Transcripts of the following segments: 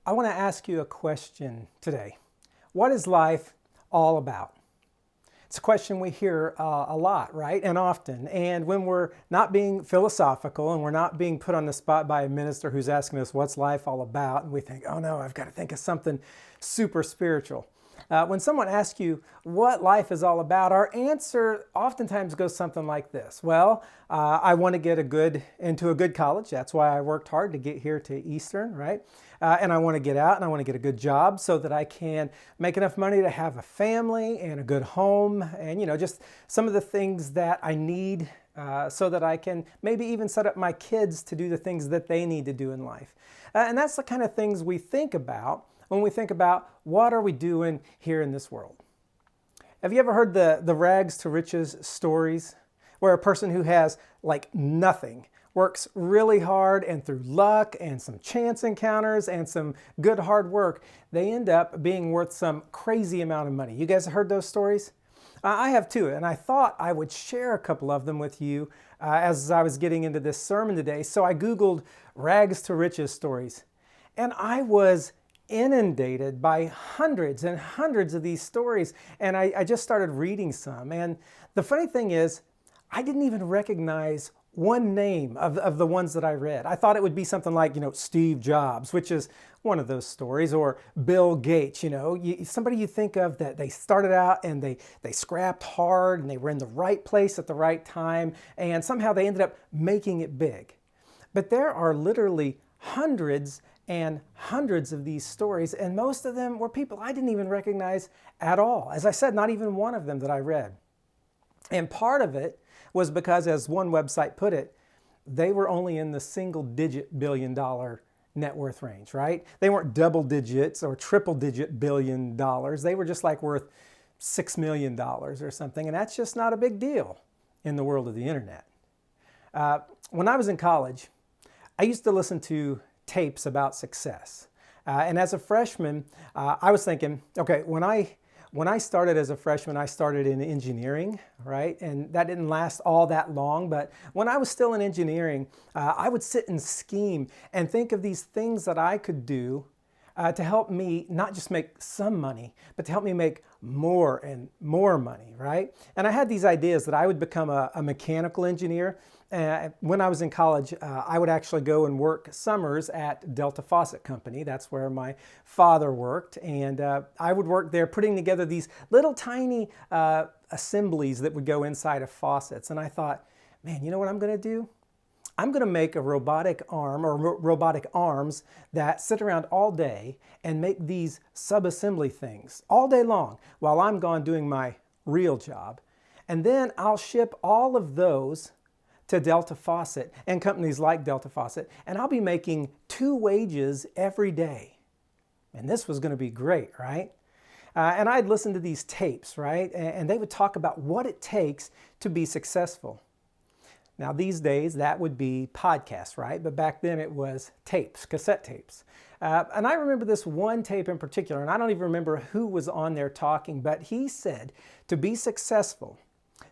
I want to ask you a question today. What is life all about? It's a question we hear a lot, right? And often. And when we're not being philosophical and we're not being put on the spot by a minister who's asking us, what's life all about? And we think, oh no, I've got to think of something super spiritual. When someone asks you what life is all about, our answer oftentimes goes something like this. Well, I want to get into a good college. That's why I worked hard to get here to Eastern, right? And I want to get out and I want to get a good job so that I can make enough money to have a family and a good home and, just some of the things that I need so that I can maybe even set up my kids to do the things that they need to do in life. And that's the kind of things we think about when we think about what are we doing here in this world. Have you ever heard the rags to riches stories where a person who has like nothing works really hard and through luck and some chance encounters and some good hard work, they end up being worth some crazy amount of money? You guys have heard those stories? I have too, and I thought I would share a couple of them with you as I was getting into this sermon today. So I Googled rags to riches stories, and I was inundated by hundreds and hundreds of these stories. And I just started reading some. And the funny thing is, I didn't even recognize one name of the ones that I read. I thought it would be something like, Steve Jobs, which is one of those stories, or Bill Gates, somebody you think of that they started out and they scrapped hard and they were in the right place at the right time and somehow they ended up making it big. But there are literally hundreds and hundreds of these stories, and most of them were people I didn't even recognize at all. As I said, not even one of them that I read. And part of it was because, as one website put it, they were only in the single-digit billion-dollar net worth range, right? They weren't double digits or triple-digit billion dollars. They were just like worth $6 million or something, and that's just not a big deal in the world of the internet. When I was in college, I used to listen to tapes about success. And as a freshman, I was thinking, okay, when I started as a freshman, I started in engineering, right? And that didn't last all that long, but when I was still in engineering, I would sit and scheme and think of these things that I could do to help me not just make some money, but to help me make more and more money, right? And I had these ideas that I would become a mechanical engineer. When I was in college, I would actually go and work summers at Delta Faucet Company. That's where my father worked. And I would work there putting together these little tiny assemblies that would go inside of faucets. And I thought, man, you know what I'm going to do? I'm going to make a robotic arm or robotic arms that sit around all day and make these sub-assembly things all day long while I'm gone doing my real job. And then I'll ship all of those to Delta Faucet and companies like Delta Faucet, and I'll be making 2 wages every day. And this was going to be great, right? And I'd listen to these tapes, right? And they would talk about what it takes to be successful. Now, these days, that would be podcasts, right? But back then it was tapes, cassette tapes. And I remember this one tape in particular, and I don't even remember who was on there talking, but he said to be successful,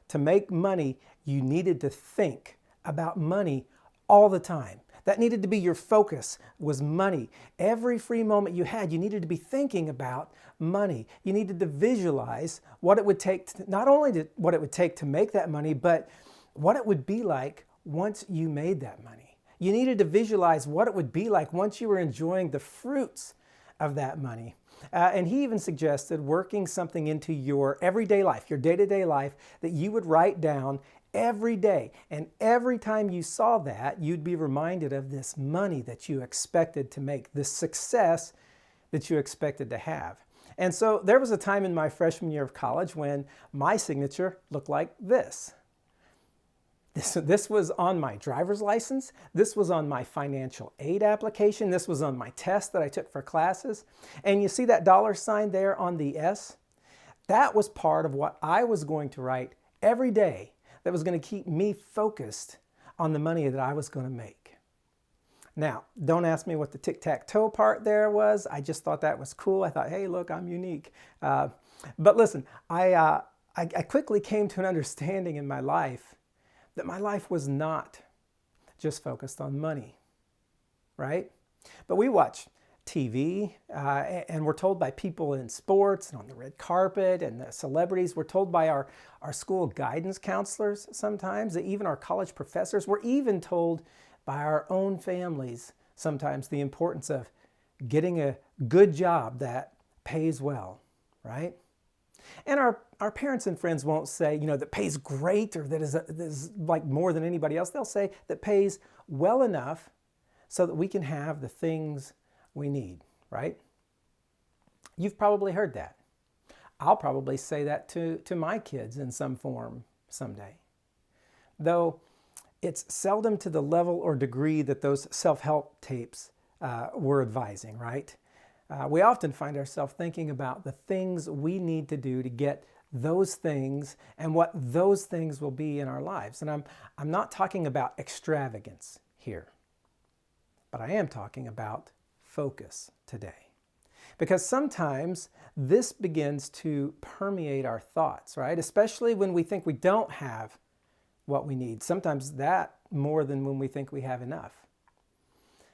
to make money, you needed to think about money all the time. That needed to be your focus, was money. Every free moment you had, you needed to be thinking about money. You needed to visualize what it would take, not only what it would take to make that money, but what it would be like once you made that money. You needed to visualize what it would be like once you were enjoying the fruits of that money. And he even suggested working something into your everyday life, your day-to-day life, that you would write down every day. And every time you saw that, you'd be reminded of this money that you expected to make, this success that you expected to have. And so there was a time in my freshman year of college when my signature looked like this. This was on my driver's license. This was on my financial aid application. This was on my test that I took for classes. And you see that $sign there on the S? That was part of what I was going to write every day that was going to keep me focused on the money that I was going to make. Now, don't ask me what the tic-tac-toe part there was. I just thought that was cool. I thought, hey, look, I'm unique. But listen, I quickly came to an understanding in my life that my life was not just focused on money, right? But we watch TV, and we're told by people in sports and on the red carpet and the celebrities. We're told by our school guidance counselors sometimes, even our college professors. We're even told by our own families sometimes the importance of getting a good job that pays well, right? And our parents and friends won't say, that pays great or that is like more than anybody else. They'll say that pays well enough so that we can have the things we need, right? You've probably heard that. I'll probably say that to my kids in some form someday. Though it's seldom to the level or degree that those self-help tapes were advising, right? We often find ourselves thinking about the things we need to do to get those things and what those things will be in our lives. And I'm not talking about extravagance here, but I am talking about focus today. Because sometimes this begins to permeate our thoughts, right? Especially when we think we don't have what we need. Sometimes that more than when we think we have enough.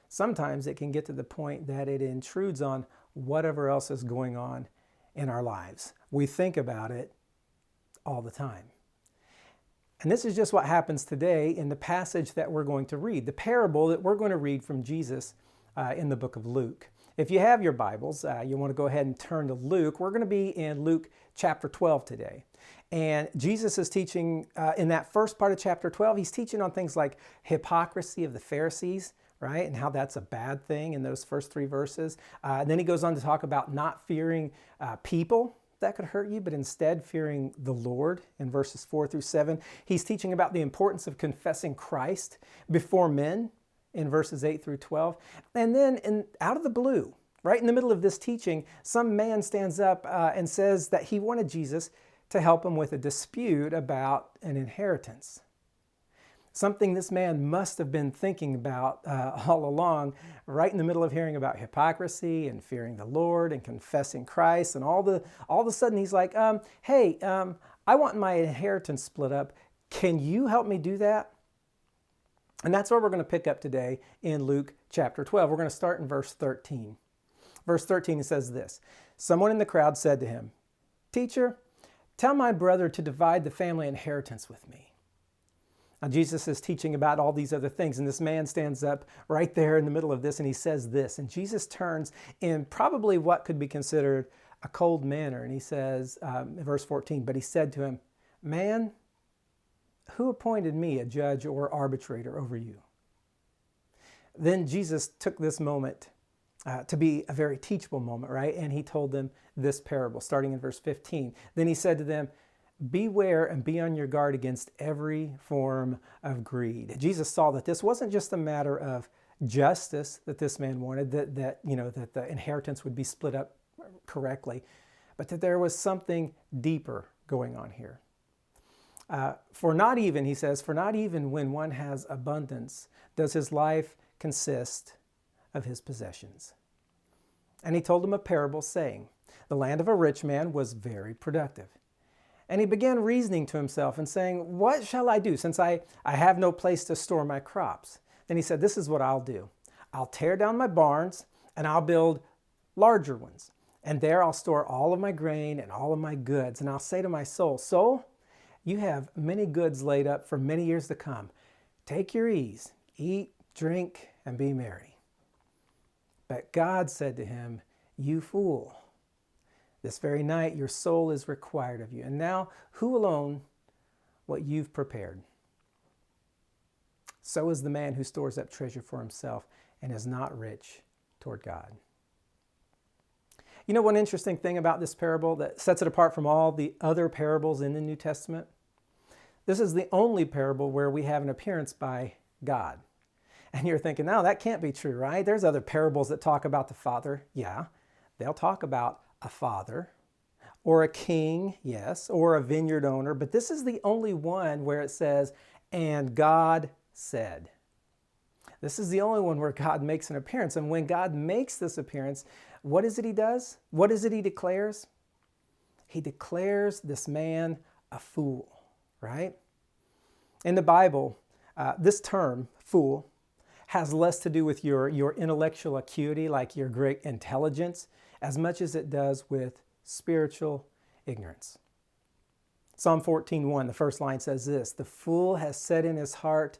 Sometimes it can get to the point that it intrudes on whatever else is going on in our lives. We think about it all the time. And this is just what happens today in the passage that we're going to read, the parable that we're going to read from Jesus in the book of Luke. If you have your Bibles, you want to go ahead and turn to Luke. We're going to be in Luke chapter 12 today. And Jesus is teaching in that first part of chapter 12, he's teaching on things like hypocrisy of the Pharisees, right? And how that's a bad thing in those first 3 verses. And then he goes on to talk about not fearing people that could hurt you, but instead fearing the Lord in verses 4 through 7. He's teaching about the importance of confessing Christ before men in verses 8 through 12. And then out of the blue, right in the middle of this teaching, some man stands up and says that he wanted Jesus to help him with a dispute about an inheritance. Something this man must have been thinking about all along, right in the middle of hearing about hypocrisy and fearing the Lord and confessing Christ. And all of a sudden he's like, hey, I want my inheritance split up. Can you help me do that? And that's where we're going to pick up today in Luke chapter 12. We're going to start in verse 13. Verse 13, it says this: Someone in the crowd said to him, "Teacher, tell my brother to divide the family inheritance with me." Now, Jesus is teaching about all these other things, and this man stands up right there in the middle of this, and he says this. And Jesus turns in probably what could be considered a cold manner, and he says, in verse 14, but he said to him, "Man, who appointed me a judge or arbitrator over you?" Then Jesus took this moment to be a very teachable moment, right? And he told them this parable, starting in verse 15. Then he said to them, "Beware and be on your guard against every form of greed." Jesus saw that this wasn't just a matter of justice that this man wanted, that the inheritance would be split up correctly, but that there was something deeper going on here. For not even when one has abundance does his life consist of his possessions. And he told him a parable, saying, the land of a rich man was very productive. And he began reasoning to himself and saying, "What shall I do, since I have no place to store my crops?" Then he said, "This is what I'll do. I'll tear down my barns and I'll build larger ones. And there I'll store all of my grain and all of my goods. And I'll say to my soul, soul, you have many goods laid up for many years to come. Take your ease, eat, drink, and be merry." But God said to him, "You fool, this very night your soul is required of you. And now who will own what you've prepared?" So is the man who stores up treasure for himself and is not rich toward God. You know one interesting thing about this parable that sets it apart from all the other parables in the New Testament? This is the only parable where we have an appearance by God. And you're thinking, no, that can't be true, right? There's other parables that talk about the Father. Yeah, they'll talk about a father or a king, yes, or a vineyard owner. But this is the only one where it says, "And God said." This is the only one where God makes an appearance. And when God makes this appearance, what is it he does? What is it he declares? He declares this man a fool, right? In the Bible, this term, fool, has less to do with your intellectual acuity, like your great intelligence, as much as it does with spiritual ignorance. Psalm 14:1, the first line says this: "The fool has said in his heart,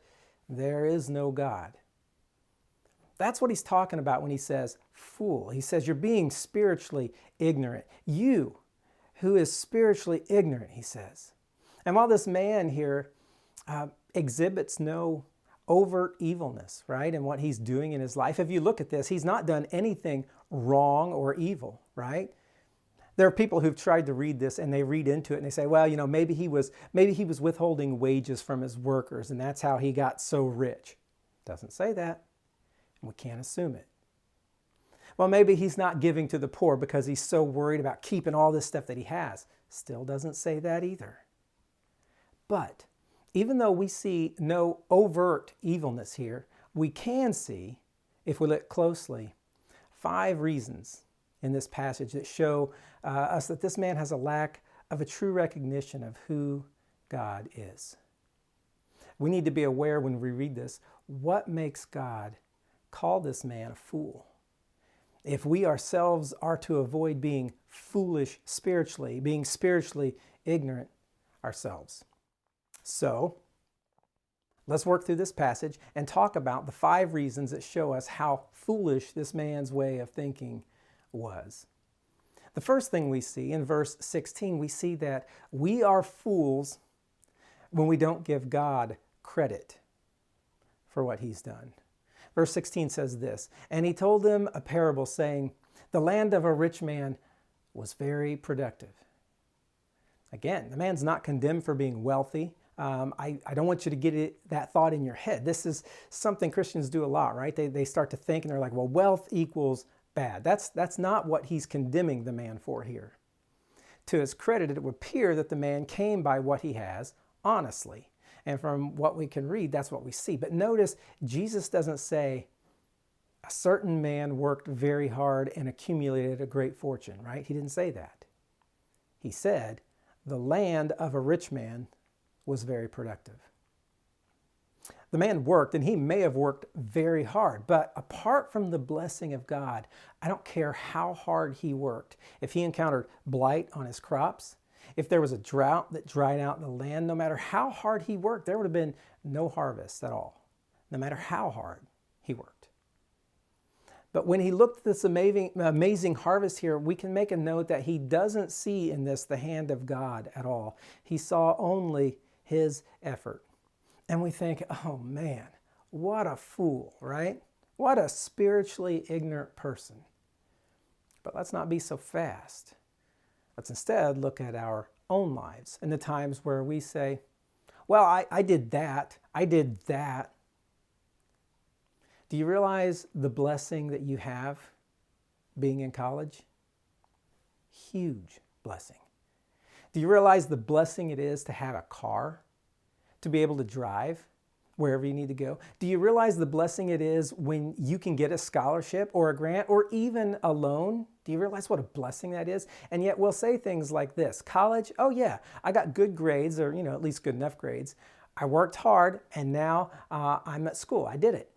there is no God." That's what he's talking about when he says fool. He says you're being spiritually ignorant. You, who is spiritually ignorant, he says. And while this man here exhibits no overt evilness, right, in what he's doing in his life, if you look at this, he's not done anything wrong or evil, right? There are people who've tried to read this and they read into it and they say, well, maybe he was withholding wages from his workers and that's how he got so rich. Doesn't say that. We can't assume it. Well, maybe he's not giving to the poor because he's so worried about keeping all this stuff that he has. Still doesn't say that either. But even though we see no overt evilness here, we can see, if we look closely, 5 reasons in this passage that show us that this man has a lack of a true recognition of who God is. We need to be aware when we read this, what makes God call this man a fool? If we ourselves are to avoid being foolish spiritually, being spiritually ignorant ourselves. So, let's work through this passage and talk about the 5 reasons that show us how foolish this man's way of thinking was. The first thing we see in verse 16, we see that we are fools when we don't give God credit for what he's done. Verse 16 says this, "And he told them a parable saying, the land of a rich man was very productive." Again, the man's not condemned for being wealthy. I don't want you to get that thought in your head. This is something Christians do a lot, right? They start to think and they're like, well, wealth equals bad. That's not what he's condemning the man for here. To his credit, it would appear that the man came by what he has honestly. And from what we can read, that's what we see. But notice, Jesus doesn't say a certain man worked very hard and accumulated a great fortune, right? He didn't say that. He said the land of a rich man was very productive. The man worked, and he may have worked very hard, but apart from the blessing of God, I don't care how hard he worked. If he encountered blight on his crops, if there was a drought that dried out the land, no matter how hard he worked, there would have been no harvest at all, no matter how hard he worked. But when he looked at this amazing harvest here, we can make a note that he doesn't see in this the hand of God at all. He saw only his effort. And we think, oh man, what a fool, right? What a spiritually ignorant person. But let's not be so fast. Let's instead look at our own lives and the times where we say, well, I did that. I did that. Do you realize the blessing that you have being in college? Huge blessing. Do you realize the blessing it is to have a car, to be able to drive wherever you need to go? Do you realize the blessing it is when you can get a scholarship or a grant or even a loan? Do you realize what a blessing that is? And yet we'll say things like this: college, oh yeah, I got good grades, or at least good enough grades. I worked hard and now I'm at school. I did it.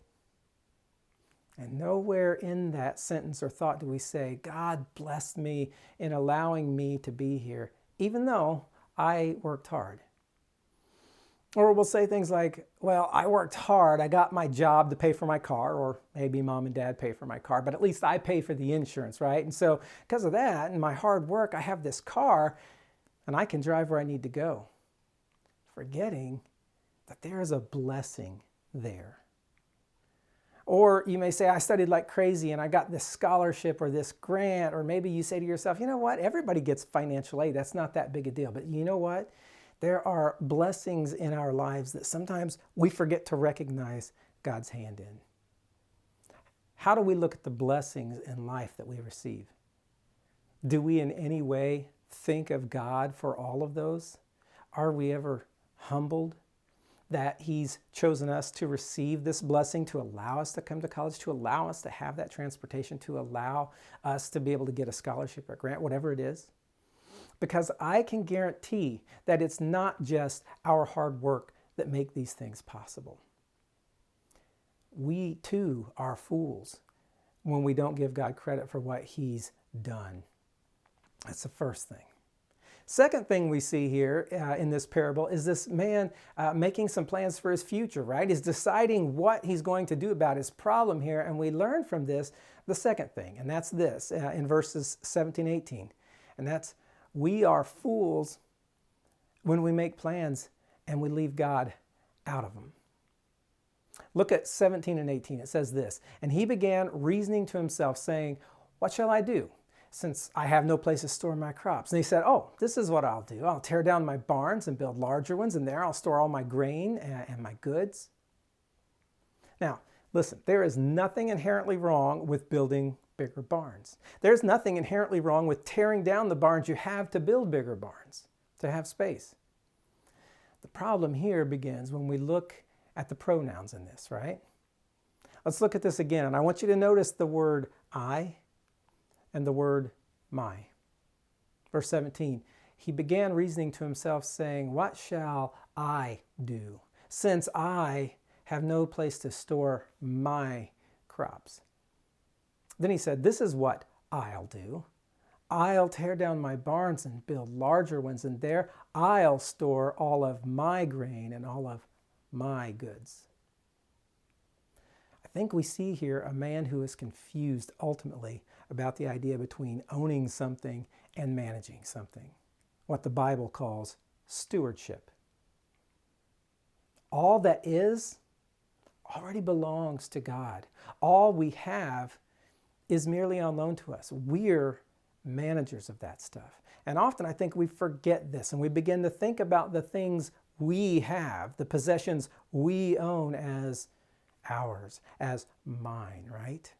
And nowhere in that sentence or thought do we say, God blessed me in allowing me to be here, even though I worked hard. Or we'll say things like, well, I worked hard, I got my job to pay for my car, or maybe mom and dad pay for my car, but at least I pay for the insurance, right? And so because of that and my hard work, I have this car and I can drive where I need to go, forgetting that there is a blessing there. Or you may say, I studied like crazy and I got this scholarship or this grant, or maybe you say to yourself, you know what, everybody gets financial aid, that's not that big a deal. But you know what? There are blessings in our lives that sometimes we forget to recognize God's hand in. How do we look at the blessings in life that we receive? Do we in any way think of God for all of those? Are we ever humbled that He's chosen us to receive this blessing, to allow us to come to college, to allow us to have that transportation, to allow us to be able to get a scholarship or grant, whatever it is? Because I can guarantee that it's not just our hard work that make these things possible. we too are fools when we don't give God credit for what he's done. That's the first thing. Second thing we see here in this parable is this man making some plans for his future, right? He's deciding what he's going to do about his problem here. And we learn from this the second thing, and that's this in verses 17, 18. And that's, we are fools when we make plans and we leave God out of them. Look at 17 and 18. It says this, and he began reasoning to himself, saying, what shall I do, since I have no place to store my crops? And he said, oh, this is what I'll do. I'll tear down my barns and build larger ones, and there I'll store all my grain and my goods. Now, listen, there is nothing inherently wrong with building bigger barns. There's nothing inherently wrong with tearing down the barns you have to build bigger barns, to have space. The problem here begins when we look at the pronouns in this, right? Let's look at this again, and I want you to notice the word I and the word my. Verse 17, he began reasoning to himself, saying, what shall I do, since I have no place to store my crops? Then he said, this is what I'll do. I'll tear down my barns and build larger ones, and there I'll store all of my grain and all of my goods. I think we see here a man who is confused ultimately about the idea between owning something and managing something, what the Bible calls stewardship. All that is already belongs to God. All we have is merely on loan to us. We're managers of that stuff. And often I think we forget this and we begin to think about the things we have, the possessions we own as ours, as mine, right?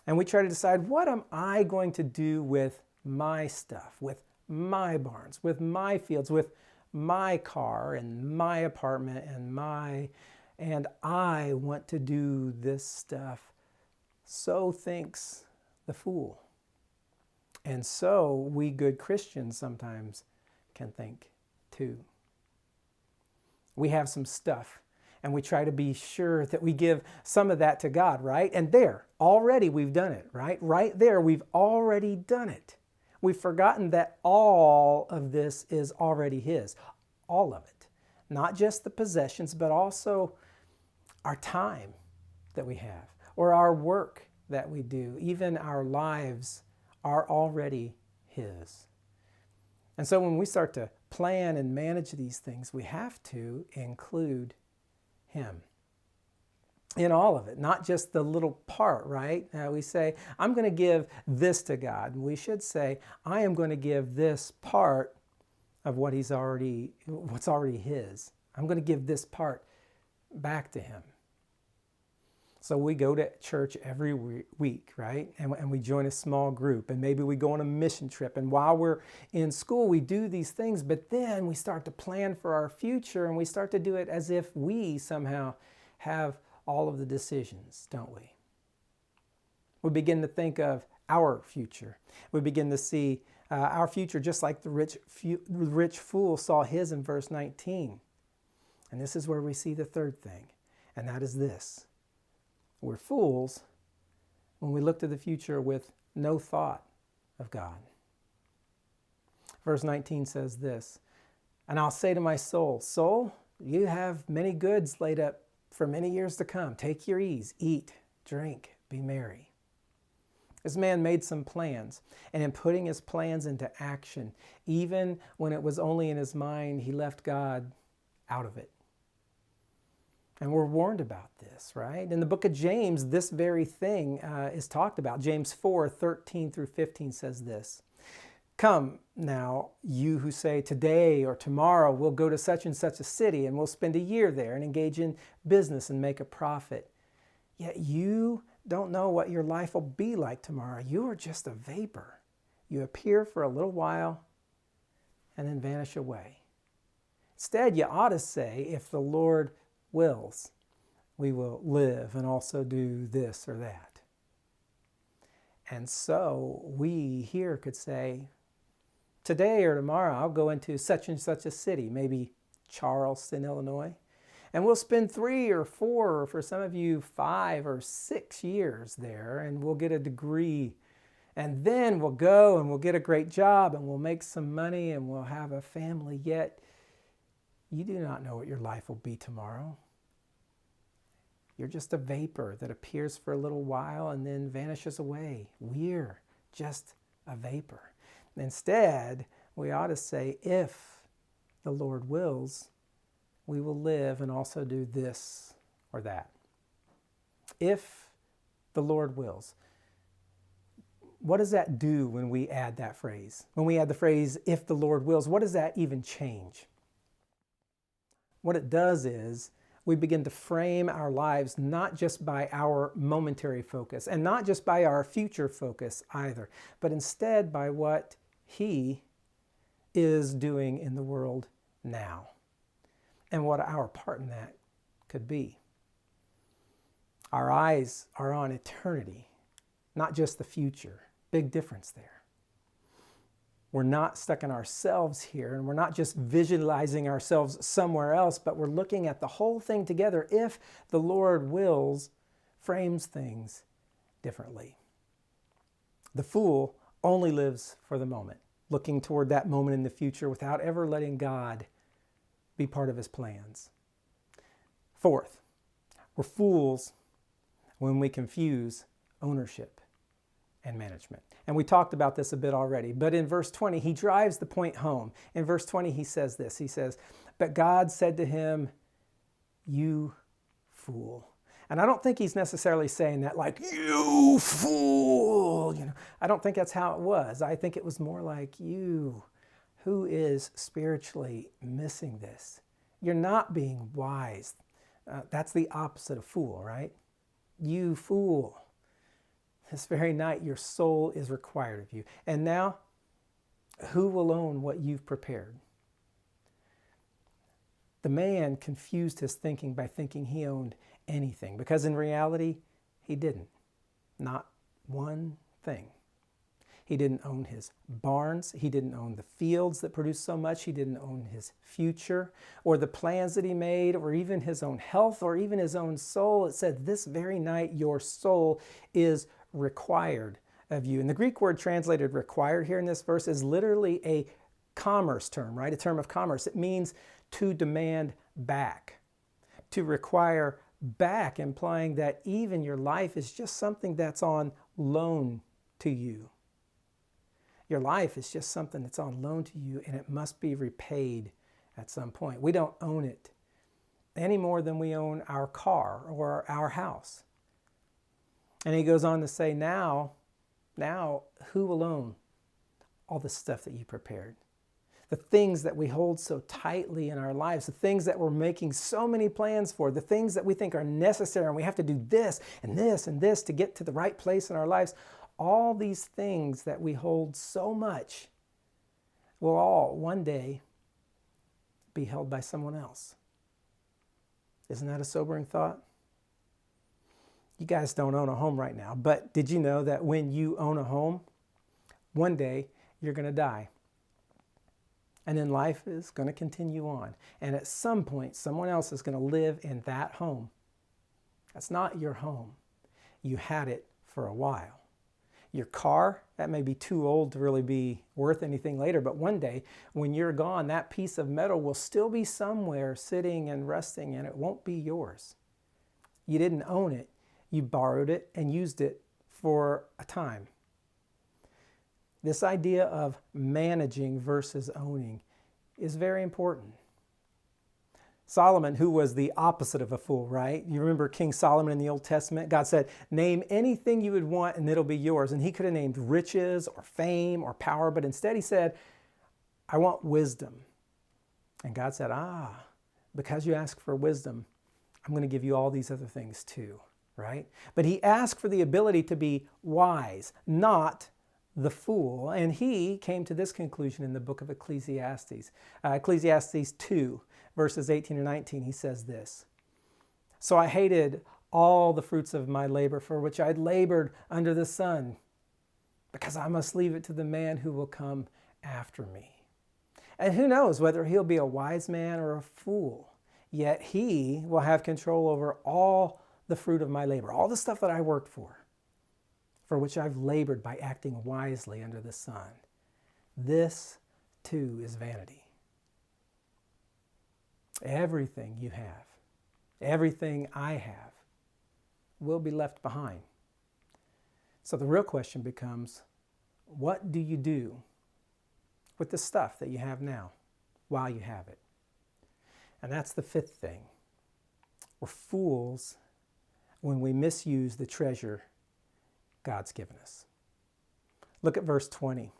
And we try to decide, what am I going to do with my stuff, with my barns, with my fields, with my car and my apartment and I want to do this stuff. So thinks the fool. And so we good Christians sometimes can think too. We have some stuff and we try to be sure that we give some of that to God, right? And there, already we've done it, right? Right there, we've already done it. We've forgotten that all of this is already His. All of it. Not just the possessions, but also our time that we have, or our work that we do. Even our lives are already His. And so when we start to plan and manage these things, we have to include Him in all of it, not just the little part, right? We say, I'm going to give this to God. We should say, I am going to give this part of what's already His. I'm going to give this part back to Him. So we go to church every week, right? And we join a small group, and maybe we go on a mission trip. And while we're in school, we do these things, but then we start to plan for our future, and we start to do it as if we somehow have all of the decisions, don't we? We begin to think of our future. We begin to see our future just like the rich fool saw his in verse 19. And this is where we see the third thing, and that is this. We're fools when we look to the future with no thought of God. Verse 19 says this, and I'll say to my soul, soul, you have many goods laid up for many years to come. Take your ease, eat, drink, be merry. This man made some plans, and in putting his plans into action, even when it was only in his mind, he left God out of it. And we're warned about this, right? In the book of James, this very thing is talked about. James 4:13 through 15 says this. Come now, you who say today or tomorrow we'll go to such and such a city and we'll spend a year there and engage in business and make a profit. Yet you don't know what your life will be like tomorrow. You are just a vapor. You appear for a little while and then vanish away. Instead, you ought to say, if the Lord wills, we will live and also do this or that. And so we here could say, today or tomorrow I'll go into such and such a city, maybe Charleston, Illinois, And we'll spend 3 or 4, or for some of you, 5 or 6 years there, and we'll get a degree. And then we'll go and we'll get a great job and we'll make some money and we'll have a family. Yet, you do not know what your life will be tomorrow. You're just a vapor that appears for a little while and then vanishes away. We're just a vapor. Instead, we ought to say, if the Lord wills, we will live and also do this or that. If the Lord wills. What does that do when we add that phrase? When we add the phrase, if the Lord wills, what does that even change? What it does is we begin to frame our lives not just by our momentary focus and not just by our future focus either, but instead by what He is doing in the world now and what our part in that could be. Our eyes are on eternity, not just the future. Big difference there. We're not stuck in ourselves here, and we're not just visualizing ourselves somewhere else, but we're looking at the whole thing together. If the Lord wills, frames things differently. The fool only lives for the moment, looking toward that moment in the future without ever letting God be part of his plans. Fourth, we're fools when we confuse ownership and management. And we talked about this a bit already, but in verse 20, he drives the point home. In verse 20, he says this. He says, "But God said to him, 'You fool.'" And I don't think he's necessarily saying that like, "You fool." I don't think that's how it was. I think it was more like, you who is spiritually missing this. You're not being wise. That's the opposite of fool, right? You fool. This very night, your soul is required of you. And now, who will own what you've prepared? The man confused his thinking by thinking he owned anything, because in reality, he didn't. Not one thing. He didn't own his barns. He didn't own the fields that produce so much. He didn't own his future or the plans that he made or even his own health or even his own soul. It said, this very night, your soul is required of you. And the Greek word translated required here in this verse is literally a commerce term, right? A term of commerce. It means to demand back, to require back, implying that even your life is just something that's on loan to you. Your life is just something that's on loan to you, and it must be repaid at some point. We don't own it any more than we own our car or our house. And he goes on to say, now, who will own all the stuff that you prepared? The things that we hold so tightly in our lives, the things that we're making so many plans for, the things that we think are necessary, and we have to do this and this and this to get to the right place in our lives. All these things that we hold so much will all one day be held by someone else. Isn't that a sobering thought? You guys don't own a home right now, but did you know that when you own a home, one day you're going to die? And then life is going to continue on. And at some point, someone else is going to live in that home. That's not your home. You had it for a while. Your car, that may be too old to really be worth anything later, but one day when you're gone, that piece of metal will still be somewhere sitting and resting, and it won't be yours. You didn't own it. You borrowed it and used it for a time. This idea of managing versus owning is very important. Solomon, who was the opposite of a fool, right? You remember King Solomon in the Old Testament? God said, name anything you would want and it'll be yours. And he could have named riches or fame or power, but instead he said, I want wisdom. And God said, because you ask for wisdom, I'm going to give you all these other things too, right? But he asked for the ability to be wise, not the fool. And he came to this conclusion in the book of Ecclesiastes. Ecclesiastes 2, verses 18 and 19, he says this: "So I hated all the fruits of my labor for which I had labored under the sun, because I must leave it to the man who will come after me. And who knows whether he'll be a wise man or a fool. yet he will have control over all the fruit of my labor, all the stuff that I worked for which I've labored by acting wisely under the sun. This too is vanity. Everything you have, everything I have, will be left behind. So the real question becomes, what do you do with the stuff that you have now while you have it? And that's the fifth thing. We're fools when we misuse the treasure God's given us. Look at verse 20.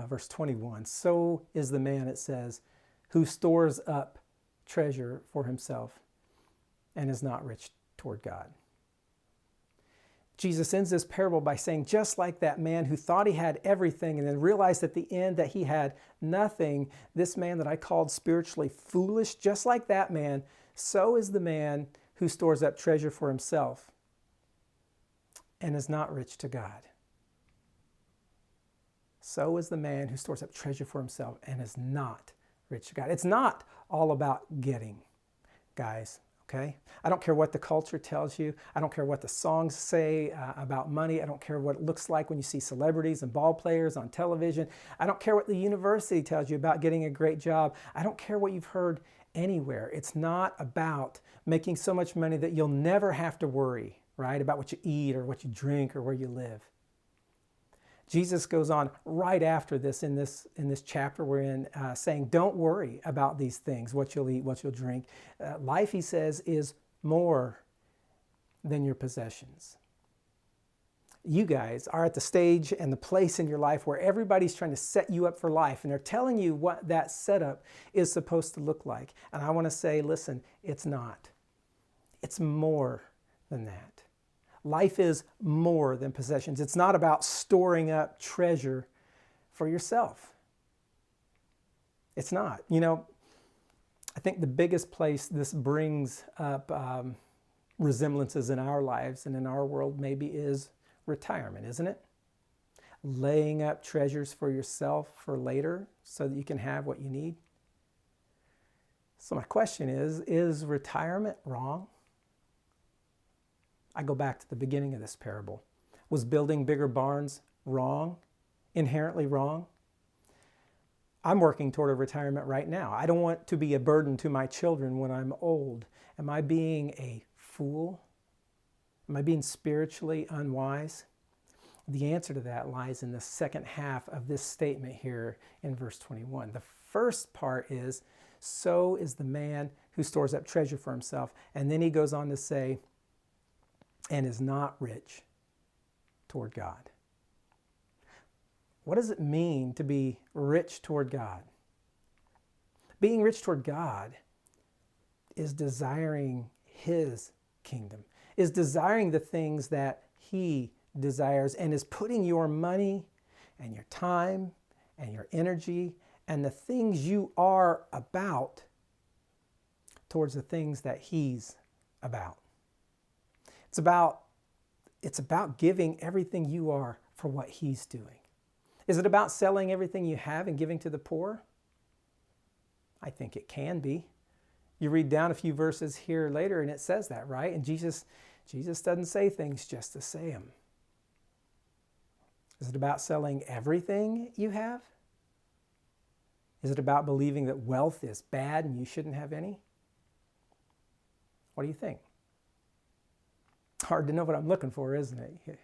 Verse 21. So is the man, it says, who stores up treasure for himself and is not rich toward God. Jesus ends this parable by saying, just like that man who thought he had everything and then realized at the end that he had nothing, this man that I called spiritually foolish, just like that man, so is the man who stores up treasure for himself and is not rich to God. So is the man who stores up treasure for himself and is not rich to God. It's not all about getting, guys. Okay? I don't care what the culture tells you. I don't care what the songs say about money. I don't care what it looks like when you see celebrities and ball players on television. I don't care what the university tells you about getting a great job. I don't care what you've heard anywhere. It's not about making so much money that you'll never have to worry, right, about what you eat or what you drink or where you live. Jesus goes on right after this in this chapter we're in, saying, don't worry about these things, what you'll eat, what you'll drink. Life, he says, is more than your possessions. You guys are at the stage and the place in your life where everybody's trying to set you up for life, and they're telling you what that setup is supposed to look like. And I want to say, listen, it's not. It's more than that. Life is more than possessions. It's not about storing up treasure for yourself. It's not. You know, I think the biggest place this brings up resemblances in our lives and in our world maybe is retirement, isn't it? Laying up treasures for yourself for later so that you can have what you need. So my question is retirement wrong? I go back to the beginning of this parable. Was building bigger barns wrong? Inherently wrong? I'm working toward a retirement right now. I don't want to be a burden to my children when I'm old. Am I being a fool? Am I being spiritually unwise? The answer to that lies in the second half of this statement here in verse 21. The first part is, so is the man who stores up treasure for himself. And then he goes on to say, and is not rich toward God. What does it mean to be rich toward God? Being rich toward God is desiring His kingdom, is desiring the things that He desires, and is putting your money and your time and your energy and the things you are about towards the things that He's about. It's about giving everything you are for what He's doing. Is it about selling everything you have and giving to the poor? I think it can be. You read down a few verses here later and it says that, right? And Jesus doesn't say things just to say them. Is it about selling everything you have? Is it about believing that wealth is bad and you shouldn't have any? What do you think? Hard to know what I'm looking for, isn't it?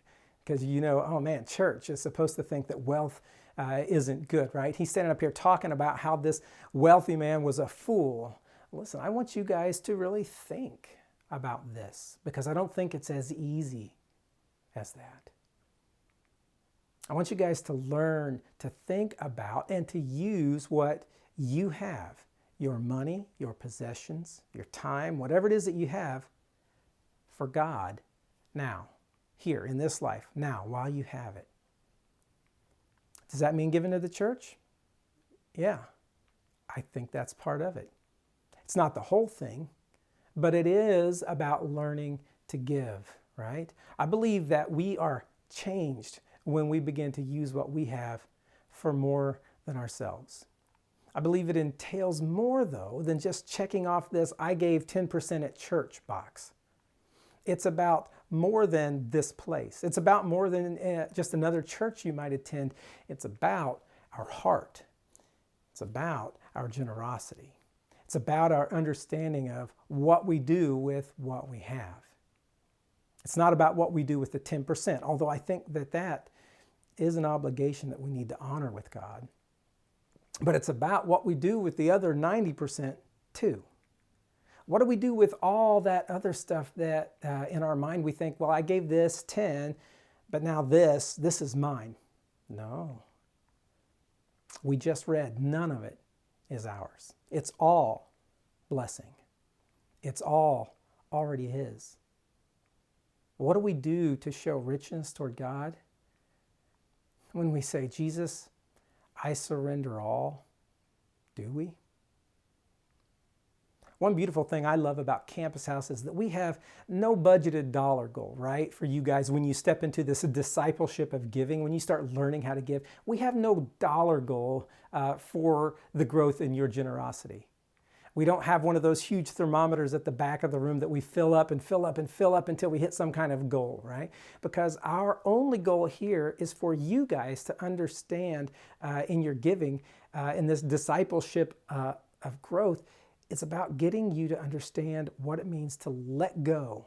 Because you know, oh man, church is supposed to think that wealth isn't good, right? He's standing up here talking about how this wealthy man was a fool. Listen, I want you guys to really think about this because I don't think it's as easy as that. I want you guys to learn to think about and to use what you have, your money, your possessions, your time, whatever it is that you have, for God now, here in this life, now, while you have it. Does that mean giving to the church? Yeah, I think that's part of it. It's not the whole thing, but it is about learning to give, right? I believe that we are changed when we begin to use what we have for more than ourselves. I believe it entails more, though, than just checking off this "I gave 10% at church" box. It's about more than this place. It's about more than just another church you might attend. It's about our heart. It's about our generosity. It's about our understanding of what we do with what we have. It's not about what we do with the 10%, although I think that is an obligation that we need to honor with God. But it's about what we do with the other 90% too. What do we do with all that other stuff that in our mind we think, well, I gave this 10, but now this is mine? No. We just read, none of it is ours. It's all blessing. It's all already His. What do we do to show richness toward God? When we say, Jesus, I surrender all, do we? One beautiful thing I love about Campus House is that we have no budgeted dollar goal, right? For you guys, when you step into this discipleship of giving, when you start learning how to give, we have no dollar goal for the growth in your generosity. We don't have one of those huge thermometers at the back of the room that we fill up and fill up and fill up until we hit some kind of goal, right? Because our only goal here is for you guys to understand in your giving, in this discipleship of growth, it's about getting you to understand what it means to let go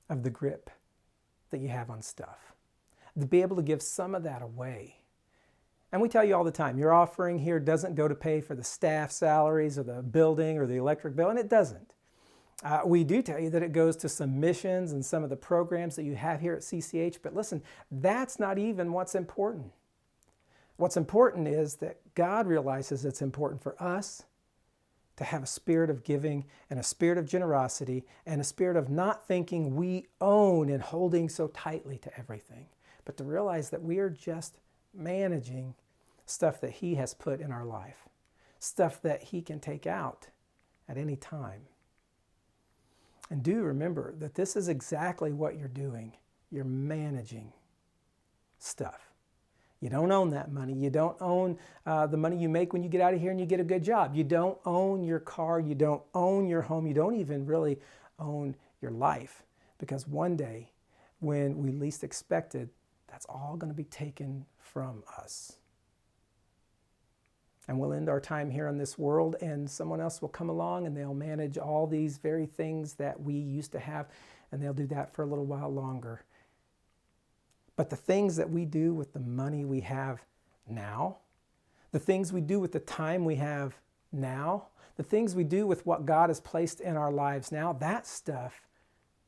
of the grip that you have on stuff, to be able to give some of that away. And we tell you all the time, your offering here doesn't go to pay for the staff salaries or the building or the electric bill, and it doesn't. We do tell you that it goes to some missions and some of the programs that you have here at CCH, but listen, that's not even what's important. What's important is that God realizes it's important for us to have a spirit of giving and a spirit of generosity and a spirit of not thinking we own and holding so tightly to everything, but to realize that we are just managing stuff that He has put in our life, stuff that He can take out at any time. And do remember that this is exactly what you're doing. You're managing stuff. You don't own that money. You don't own the money you make when you get out of here and you get a good job. You don't own your car. You don't own your home. You don't even really own your life. Because one day, when we least expect it, that's all going to be taken from us. And we'll end our time here in this world, and someone else will come along and they'll manage all these very things that we used to have, and they'll do that for a little while longer. But the things that we do with the money we have now, the things we do with the time we have now, the things we do with what God has placed in our lives now, that stuff,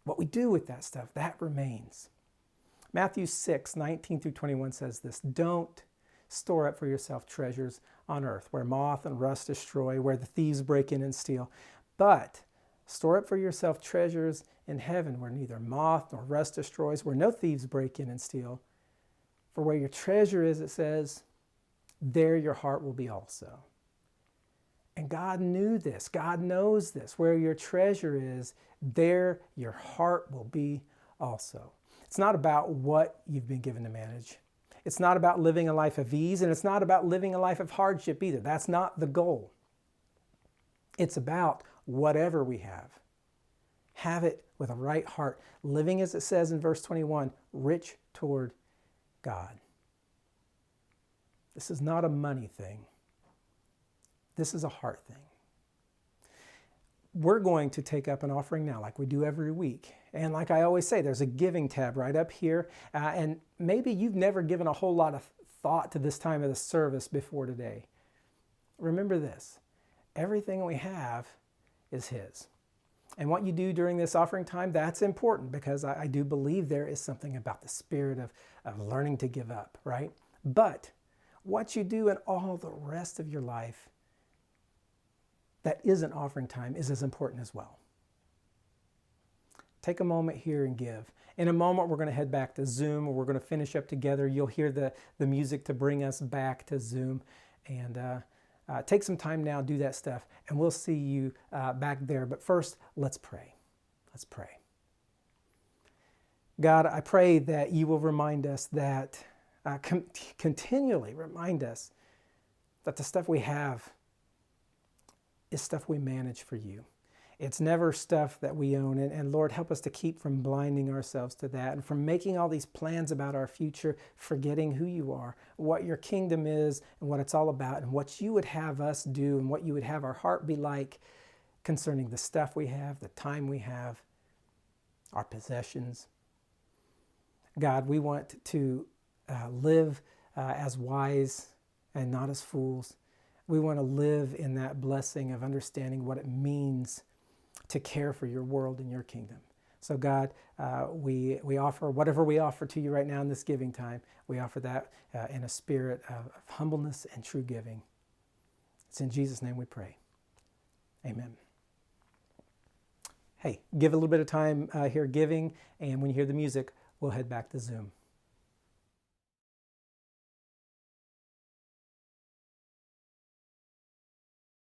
what we do with that stuff, that remains. Matthew 6:19-21 says this, "Don't store up for yourself treasures on earth, where moth and rust destroy, where the thieves break in and steal, but store up for yourself treasures in heaven, where neither moth nor rust destroys, where no thieves break in and steal. For where your treasure is," it says, "there your heart will be also." And God knew this. God knows this. Where your treasure is, there your heart will be also. It's not about what you've been given to manage. It's not about living a life of ease, and it's not about living a life of hardship either. That's not the goal. It's about whatever we have. Have it with a right heart, living, as it says in verse 21, rich toward God. This is not a money thing. This is a heart thing. We're going to take up an offering now like we do every week. And like I always say, there's a giving tab right up here. And maybe you've never given a whole lot of thought to this time of the service before today. Remember this, everything we have is His. And what you do during this offering time, that's important, because I do believe there is something about the spirit of learning to give up, right? But what you do in all the rest of your life that isn't offering time is as important as well. Take a moment here and give. In a moment, we're going to head back to Zoom, or we're going to finish up together. You'll hear the music to bring us back to Zoom. And take some time now, do that stuff, and we'll see you back there. But first, let's pray. Let's pray. God, I pray that you will remind us that, continually remind us that the stuff we have is stuff we manage for you. It's never stuff that we own. And Lord, help us to keep from blinding ourselves to that and from making all these plans about our future, forgetting who you are, what your kingdom is, and what it's all about, and what you would have us do, and what you would have our heart be like concerning the stuff we have, the time we have, our possessions. God, we want to live as wise and not as fools. We want to live in that blessing of understanding what it means to care for your world and your kingdom. So God, we offer whatever we offer to you right now in this giving time. We offer that in a spirit of humbleness and true giving. It's in Jesus' name we pray. Amen. Hey, give a little bit of time here giving, and when you hear the music, we'll head back to Zoom.